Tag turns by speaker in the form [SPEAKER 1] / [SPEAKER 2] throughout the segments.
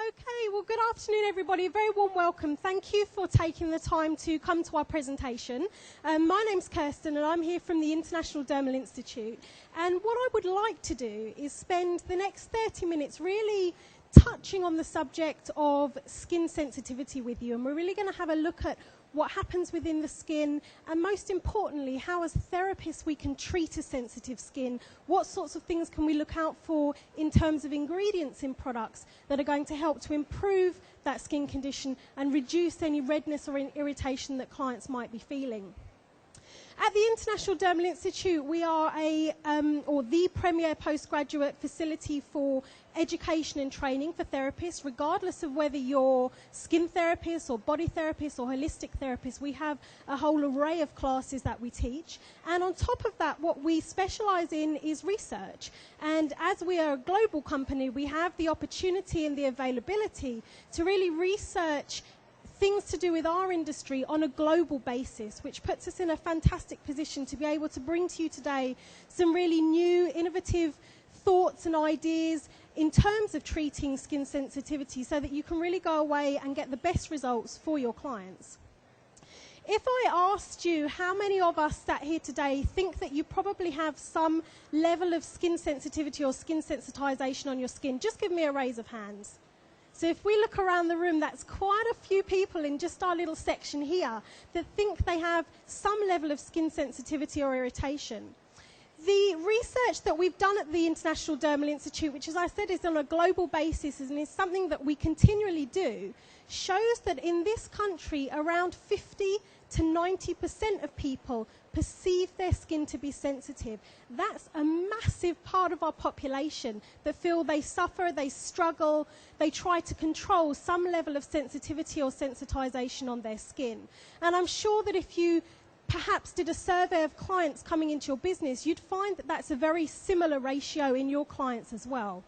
[SPEAKER 1] Okay, well, good afternoon, everybody. A very warm welcome. Thank you for taking the time to come to our presentation. My name's Kersten, and I'm here from the International Dermal Institute. And what I would like to do is spend the next 30 minutes really touching on the subject of skin sensitivity with you. And we're really going to have a look at what happens within the skin, and most importantly, how as therapists we can treat a sensitive skin. What sorts of things can we look out for in terms of ingredients in products that are going to help to improve that skin condition and reduce any redness or irritation that clients might be feeling. At the International Dermal Institute, we are the premier postgraduate facility for education and training for therapists, regardless of whether you're skin therapists or body therapists or holistic therapists. We have a whole array of classes that we teach. And on top of that, what we specialize in is research. And as we are a global company, we have the opportunity and the availability to really research things to do with our industry on a global basis, which puts us in a fantastic position to be able to bring to you today some really new, innovative thoughts and ideas in terms of treating skin sensitivity so that you can really go away and get the best results for your clients. If I asked you how many of us sat here today think that you probably have some level of skin sensitivity or skin sensitization on your skin, just give me a raise of hands. So if we look around the room, that's quite a few people in just our little section here that think they have some level of skin sensitivity or irritation. The research that we've done at the International Dermal Institute, which as I said is on a global basis and is something that we continually do, shows that in this country around 50 to 90% of people perceive their skin to be sensitive. That's a massive part of our population that feel they suffer, they struggle, they try to control some level of sensitivity or sensitization on their skin. And I'm sure that if you perhaps did a survey of clients coming into your business, you'd find that that's a very similar ratio in your clients as well.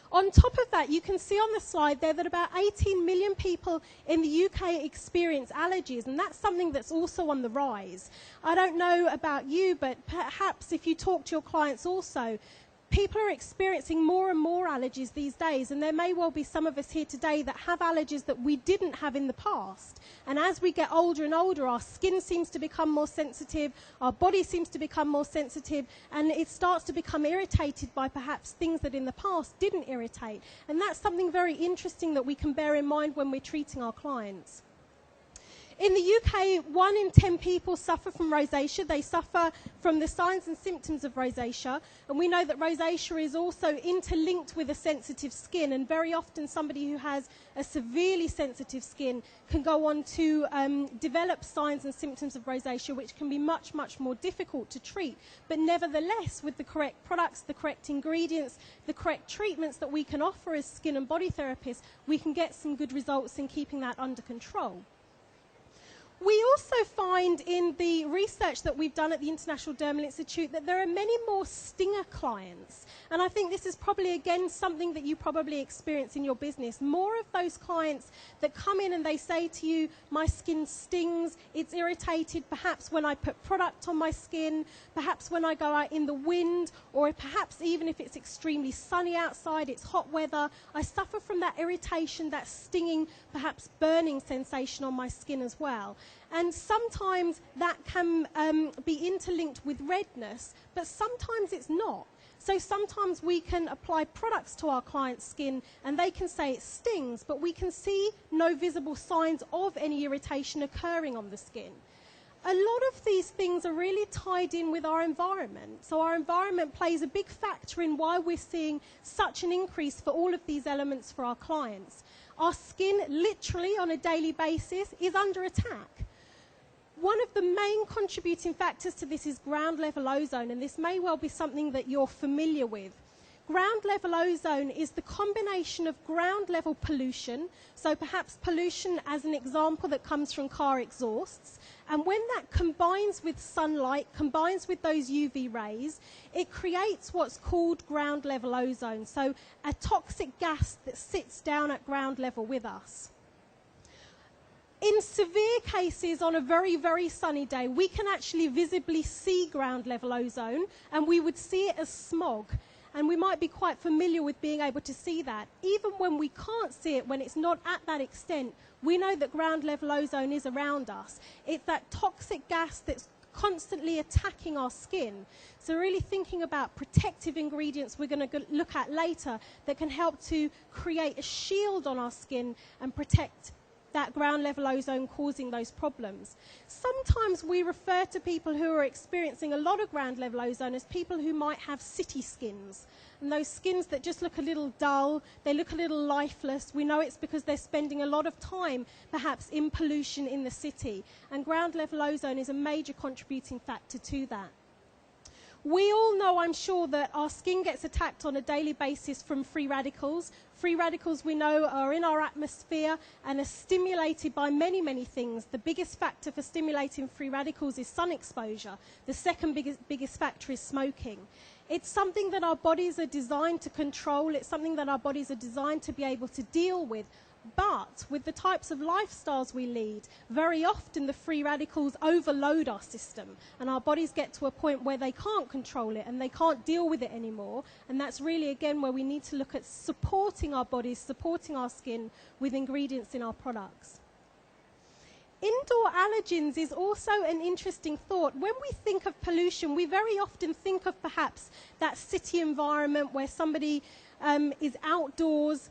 [SPEAKER 1] On top of that, you can see on the slide there that about 18 million people in the UK experience allergies, and that's something that's also on the rise. I don't know about you, but perhaps if you talk to your clients also, people are experiencing more and more allergies these days, and there may well be some of us here today that have allergies that we didn't have in the past. And as we get older and older, our skin seems to become more sensitive, our body seems to become more sensitive, and it starts to become irritated by perhaps things that in the past didn't irritate. And that's something very interesting that we can bear in mind when we're treating our clients. In the UK, 1 in 10 people suffer from rosacea. They suffer from the signs and symptoms of rosacea. And we know that rosacea is also interlinked with a sensitive skin. And very often somebody who has a severely sensitive skin can go on to develop signs and symptoms of rosacea, which can be much, much more difficult to treat. But nevertheless, with the correct products, the correct ingredients, the correct treatments that we can offer as skin and body therapists, we can get some good results in keeping that under control. We also find in the research that we've done at the International Dermal Institute that there are many more stinger clients. And I think this is probably, again, something that you probably experience in your business. More of those clients that come in and they say to you, my skin stings, it's irritated, perhaps when I put product on my skin, perhaps when I go out in the wind, or perhaps even if it's extremely sunny outside, it's hot weather, I suffer from that irritation, that stinging, perhaps burning sensation on my skin as well. And sometimes that can be interlinked with redness, but sometimes it's not. So sometimes we can apply products to our client's skin and they can say it stings, but we can see no visible signs of any irritation occurring on the skin. A lot of these things are really tied in with our environment. So our environment plays a big factor in why we're seeing such an increase for all of these elements for our clients. Our skin, literally on a daily basis, is under attack. One of the main contributing factors to this is ground level ozone, and this may well be something that you're familiar with. Ground level ozone is the combination of ground level pollution, so perhaps pollution as an example that comes from car exhausts, and when that combines with sunlight, combines with those UV rays, it creates what's called ground level ozone, so a toxic gas that sits down at ground level with us. In severe cases, on a very, very sunny day, we can actually visibly see ground level ozone, and we would see it as smog. And we might be quite familiar with being able to see that. Even when we can't see it, when it's not at that extent, we know that ground level ozone is around us. It's that toxic gas that's constantly attacking our skin. So really thinking about protective ingredients we're going to look at later that can help to create a shield on our skin and protect that ground level ozone causing those problems. Sometimes we refer to people who are experiencing a lot of ground level ozone as people who might have city skins. And those skins that just look a little dull, they look a little lifeless. We know it's because they're spending a lot of time perhaps in pollution in the city. And ground level ozone is a major contributing factor to that. We all know, I'm sure, that our skin gets attacked on a daily basis from free radicals. Free radicals, we know, are in our atmosphere and are stimulated by many, many things. The biggest factor for stimulating free radicals is sun exposure. The second biggest factor is smoking. It's something that our bodies are designed to control. It's something that our bodies are designed to be able to deal with. But with the types of lifestyles we lead, very often the free radicals overload our system and our bodies get to a point where they can't control it and they can't deal with it anymore. And that's really, again, where we need to look at supporting our bodies, supporting our skin with ingredients in our products. Indoor allergens is also an interesting thought. When we think of pollution, we very often think of perhaps that city environment where somebody is outdoors,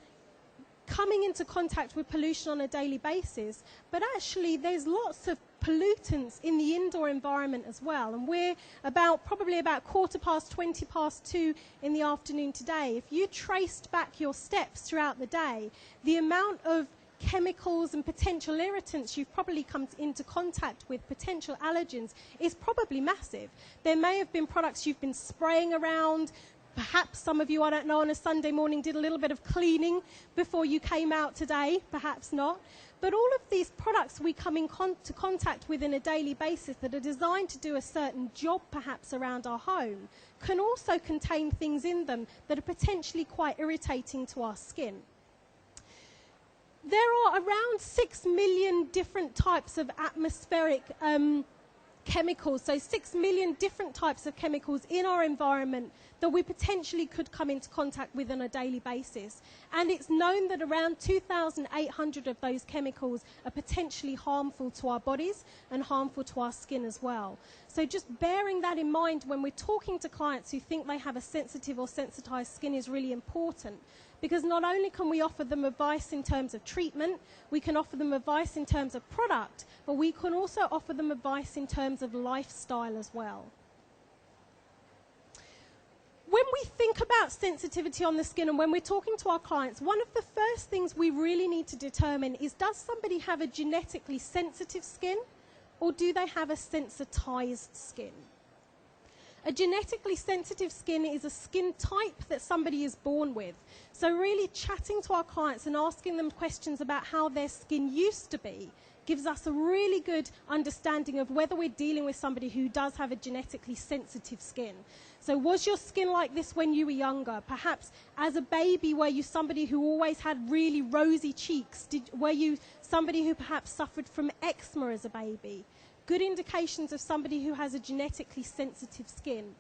[SPEAKER 1] coming into contact with pollution on a daily basis, but actually there's lots of pollutants in the indoor environment as well, and we're probably about 2:15 in the afternoon today. If you traced back your steps throughout the day, the amount of chemicals and potential irritants you've probably come into contact with, potential allergens, is probably massive. There may have been products you've been spraying around. Perhaps some of you, I don't know, on a Sunday morning did a little bit of cleaning before you came out today, perhaps not. But all of these products we come into contact with on a daily basis that are designed to do a certain job perhaps around our home can also contain things in them that are potentially quite irritating to our skin. There are around 6 million different types of atmospheric chemicals, so 6 million different types of chemicals in our environment that we potentially could come into contact with on a daily basis. And it's known that around 2,800 of those chemicals are potentially harmful to our bodies and harmful to our skin as well. So just bearing that in mind when we're talking to clients who think they have a sensitive or sensitized skin is really important. Because not only can we offer them advice in terms of treatment, we can offer them advice in terms of product, but we can also offer them advice in terms of lifestyle as well. When we think about sensitivity on the skin and when we're talking to our clients, one of the first things we really need to determine is, does somebody have a genetically sensitive skin or do they have a sensitized skin? A genetically sensitive skin is a skin type that somebody is born with. So really chatting to our clients and asking them questions about how their skin used to be gives us a really good understanding of whether we're dealing with somebody who does have a genetically sensitive skin. So was your skin like this when you were younger? Perhaps as a baby, were you somebody who always had really rosy cheeks? Were you somebody who perhaps suffered from eczema as a baby? Good indications of somebody who has a genetically sensitive skin.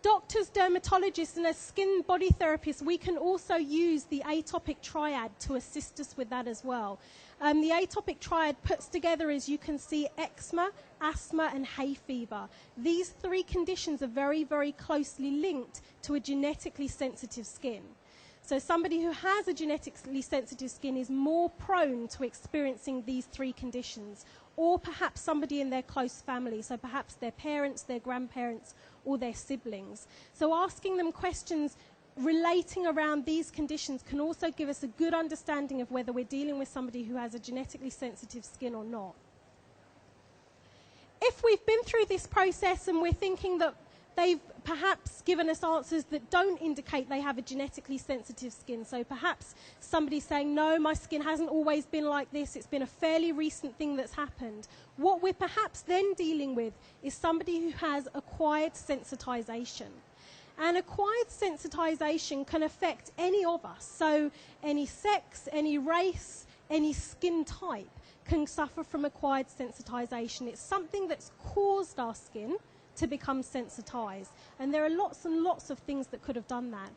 [SPEAKER 1] Doctors, dermatologists, and as skin body therapists, we can also use the atopic triad to assist us with that as well. The atopic triad puts together, as you can see, eczema, asthma, and hay fever. These three conditions are very, very closely linked to a genetically sensitive skin. So somebody who has a genetically sensitive skin is more prone to experiencing these three conditions, or perhaps somebody in their close family, so perhaps their parents, their grandparents, or their siblings. So asking them questions relating around these conditions can also give us a good understanding of whether we're dealing with somebody who has a genetically sensitive skin or not. If we've been through this process and we're thinking that they've perhaps given us answers that don't indicate they have a genetically sensitive skin. So perhaps somebody's saying, no, my skin hasn't always been like this. It's been a fairly recent thing that's happened. What we're perhaps then dealing with is somebody who has acquired sensitization. And acquired sensitization can affect any of us. So any sex, any race, any skin type can suffer from acquired sensitization. It's something that's caused our skin to become sensitized. And there are lots and lots of things that could have done that.